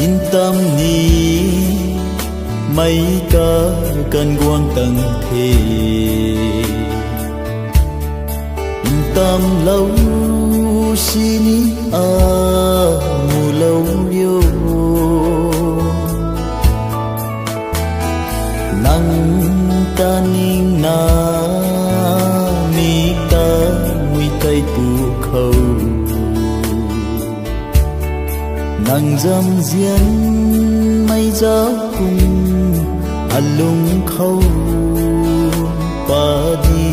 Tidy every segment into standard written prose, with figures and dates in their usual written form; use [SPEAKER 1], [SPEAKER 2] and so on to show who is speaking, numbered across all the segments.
[SPEAKER 1] yên tâm ni mấy ca cần quang tầng thế yên tâm lâu xin mù lâu yêu nắng ta ninh na mi ta nguy tay tu khâu nắng dâm diên mây gió cùng lung khâu ba đi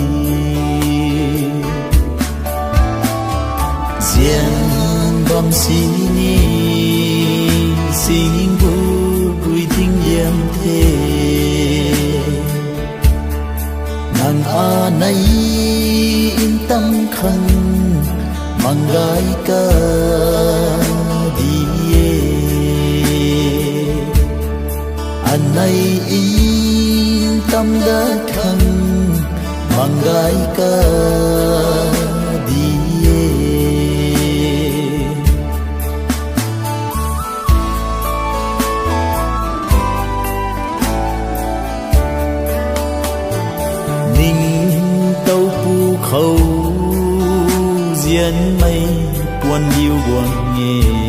[SPEAKER 1] diên bom xí ni xin vô gửi tình em thế nàng này yên tâm khăn mang gái ca đi này yên tâm đã khăn mang gái ca đi ninh tàu pu khâu diên mây quan yêu buồn nghe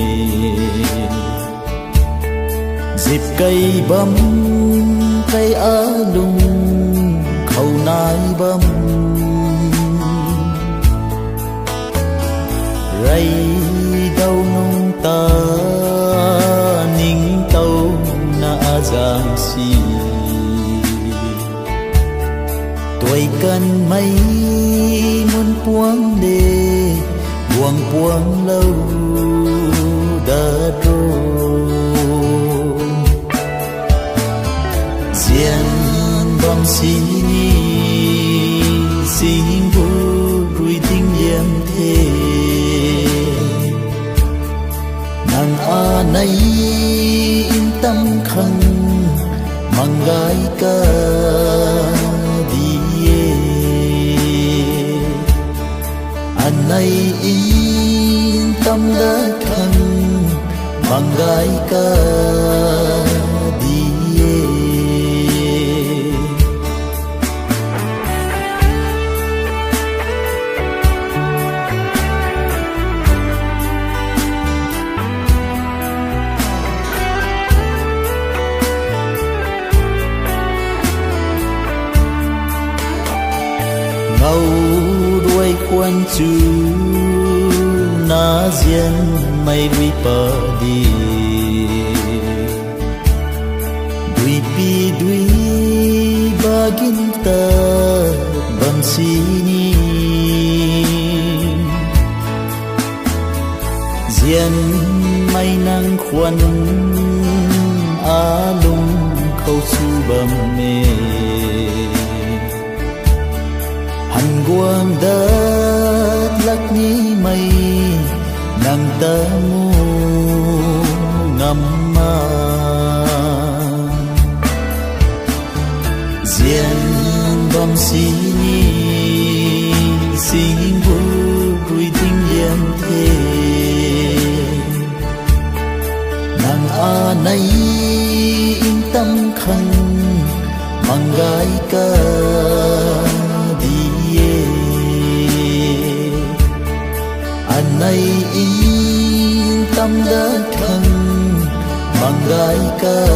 [SPEAKER 1] dịp cây bấm cây lung khâu nai bấm rây đâu nung ta ninh tàu na giang si tuổi cần mấy muốn buông đê buông lâu đã trôi diên bom xí ni xin vô gửi tình em thế nàng này yên tâm khăn mang gái ca đi này yên tâm đã khăn mang gái ca đi ngâu đuôi quan chữ na diên mây đuôi bờ đi đuôi pi đuôi ba ginta bam si ni diên mây nắng khuân lung khâu su bầm mê hành quang đất lắc ní mây nàng ta mu ngắm ma diên bom xí ni xin vô gửi tình em thế nàng này yên tâm khăn mang gái ca này yên tâm đã khăn mang gái ca